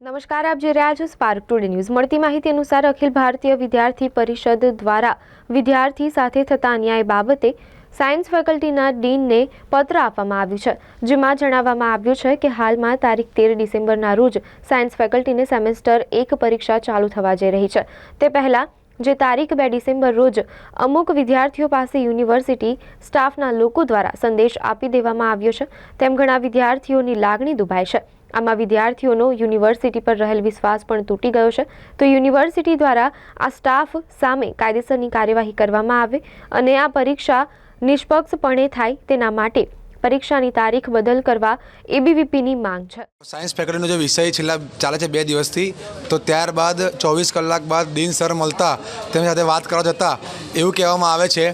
નમસ્કાર, આપ જોઈ રહ્યા છો સ્પાર્ક ટુડે ન્યૂઝ। મળતી માહિતી અનુસાર અખિલ ભારતીય વિદ્યાર્થી પરિષદ દ્વારા વિદ્યાર્થી સાથે થતા અન્યાય બાબતે સાયન્સ ફેકલ્ટીના ડીનને પત્ર આપવામાં આવ્યું છે, જેમાં જણાવવામાં આવ્યું છે કે હાલમાં તારીખ 13 ડિસેમ્બરના રોજ સાયન્સ ફેકલ્ટીને સેમેસ્ટર 1 પરીક્ષા ચાલુ થવા જઈ રહી છે। તે પહેલાં જે તારીખ 2 ડિસેમ્બર રોજ અમુક વિદ્યાર્થીઓ પાસે યુનિવર્સિટી સ્ટાફના લોકો દ્વારા સંદેશ આપી દેવામાં આવ્યો છે, તેમ ઘણા વિદ્યાર્થીઓની લાગણી દુભાઈ છે। આમાં વિદ્યાર્થીઓનો યુનિવર્સિટી પર રહેલ વિશ્વાસ પણ તૂટી ગયો છે, તો યુનિવર્સિટી દ્વારા આ સ્ટાફ સામે કાયદેસરની કાર્યવાહી કરવામાં આવે અને આ પરીક્ષા નિષ્પક્ષપણે થાય તેના માટે પરીક્ષાની તારીખ બદલ કરવા એબીવીપીની માંગ છે। સાયન્સ ફેકલ્ટીનો જે વિષય છેલ્લા ચાલે છે 2 દિવસથી, તો ત્યારબાદ 24 કલાક બાદ ડીન સર મળતા તેમની સાથે વાત કરવા જતાં એવું કહેવામાં આવે છે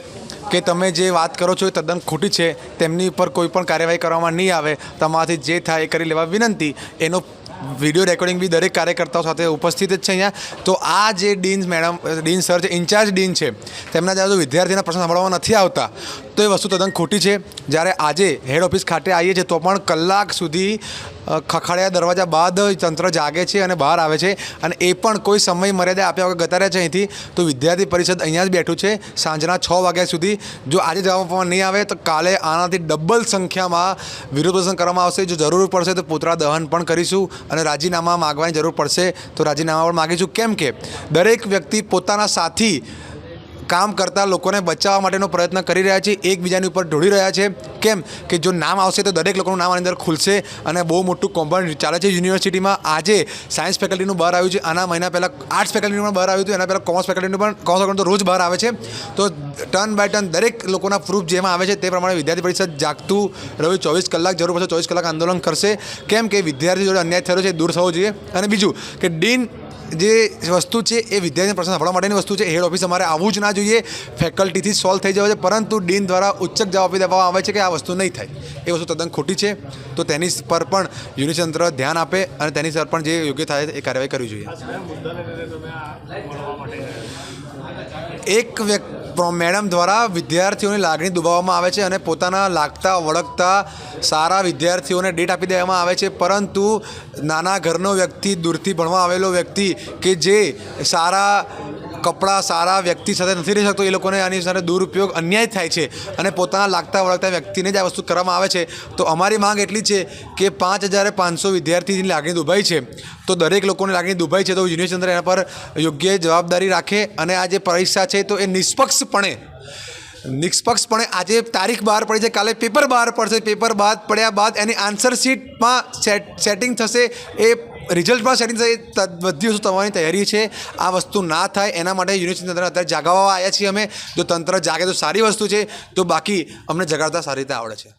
કે તમે જે વાત કરો છો એ તદ્દન ખોટી છે, તેમની ઉપર કોઈ પણ કાર્યવાહી કરવામાં નહીં આવે, તમારાથી જે થાય એ કરી લેવા વિનંતી। એનો વિડીયો રેકોર્ડિંગ બી દરેક કાર્યકર્તાઓ સાથે ઉપસ્થિત જ છે અહીંયા। તો આ જે ડીન સર છે, ઇન્ચાર્જ ડીન છે, તેમના જ્યારે વિદ્યાર્થીના પ્રશ્ન સાંભળવામાં નથી આવતા તો એ વસ્તુ તદ્દન ખોટી છે। જ્યારે આજે હેડ ઓફિસ ખાતે આવીએ છીએ તો પણ કલાક સુધી ખખડાયા દરવાજા બાદ તંત્ર જાગે છે અને બહાર આવે છે, અને એ પણ કોઈ સમય મર્યાદા આપ્યા વગર ગતા રહ્યા છે અહીંથી। તો વિદ્યાર્થી પરિષદ અહીંયા જ બેઠું છે સાંજના 6 વાગ્યા સુધી। જો આજે જવાબ આપવામાં નહીં આવે તો કાલે આનાથી ડબલ સંખ્યામાં વિરોધ પ્રદર્શન કરવામાં આવશે। જો જરૂર પડશે તો પુતળા દહન પણ કરીશું અને રાજીનામા માગવાની જરૂર પડશે તો રાજીનામા પણ માગીશું। કેમ કે દરેક વ્યક્તિ પોતાના સાથી કામ કરતા લોકોને બચાવવા માટેનો પ્રયત્ન કરી રહ્યા છે, એકબીજાની ઉપર ઢોળી રહ્યા છે। કેમ કે જો નામ આવશે તો દરેક લોકોનું નામ આની અંદર ખુલશે અને બહુ મોટું કૌભાંડ ચાલે છે યુનિવર્સિટીમાં। આજે સાયન્સ ફેકલ્ટીનું બહાર આવ્યું છે, આના મહિના પહેલાં આર્ટ્સ ફેકલ્ટીનું પણ બહાર આવ્યું હતું, એના પહેલાં કોમર્સ ફેકલ્ટીનું પણ, કોમર્સ ફેકલ્ટી તો રોજ બહાર આવે છે। તો ટર્ન બાય ટર્ન દરેક લોકોના પ્રૂફ જેમાં આવે છે તે પ્રમાણે વિદ્યાર્થી પરિષદ જાગતું રહ્યું 24 કલાક, જરૂર પડશે 24 કલાક આંદોલન કરશે। કેમ કે વિદ્યાર્થી જોડે અન્યાય થયો છે, દૂર થવો જોઈએ। અને બીજું કે ડીન જે વસ્તુ છે એ વિદ્યાર્થીના પ્રશ્ન સાંભળવા માટેની વસ્તુ છે, હેડ ઓફિસ અમારે આવવું જ ના જોઈએ, ફેકલ્ટીથી સોલ્વ થઈ જવા છે, પરંતુ ડીન દ્વારા ઉચ્ચક જવાબ આપી દેવામાં આવે છે કે આ વસ્તુ નહીં થાય। એ વસ્તુ તદ્દન ખોટી છે, તો તેની પર પણ યુનિવર્સિટી તંત્ર ધ્યાન આપે અને તેની પર પણ જે યોગ્ય થાય એ કાર્યવાહી કરવી જોઈએ। એક મેડમ દ્વારા વિદ્યાર્થીઓની લાગણી દુભાવવામાં આવે છે અને પોતાના લાગતા વળગતા સારા વિદ્યાર્થીઓને ડેટ આપી દેવામાં આવે છે, પરંતુ નાના ઘરનો વ્યક્તિ, દૂરથી ભણવા આવેલો વ્યક્તિ કે જે સારા કપડાં સારા વ્યક્તિ સાથે નથી રહી શકતો, એ લોકોને આની સાથે દુરુપયોગ અન્યાય થાય છે અને પોતાના લાગતા વળગતા વ્યક્તિને જ આ વસ્તુ કરવામાં આવે છે। તો અમારી માંગ એટલી છે કે 5500 વિદ્યાર્થીની લાગણી દુભાઈ છે, તો દરેક લોકોની લાગણી દુભાઈ છે, તો યુનિવર્સિટી તંત્ર એના પર યોગ્ય જવાબદારી રાખે અને આ જે પરીક્ષા છે તો એ નિષ્પક્ષપણે આજે તારીખ બહાર પડી છે, કાલે પેપર બહાર પડશે, પેપર બહાર પડ્યા બાદ એની આન્સર શીટમાં સેટિંગ થશે, એ રિઝલ્ટમાં સેટિંગ થશે, બધી વસ્તુ થવાની તૈયારી છે। આ વસ્તુ ના થાય એના માટે યુનિવર્સિટી તંત્ર અત્યારે જાગવા આવ્યા છીએ અમે। જો તંત્ર જાગે તો સારી વસ્તુ છે, તો બાકી અમને જગાડતા સારી રીતે આવડે છે।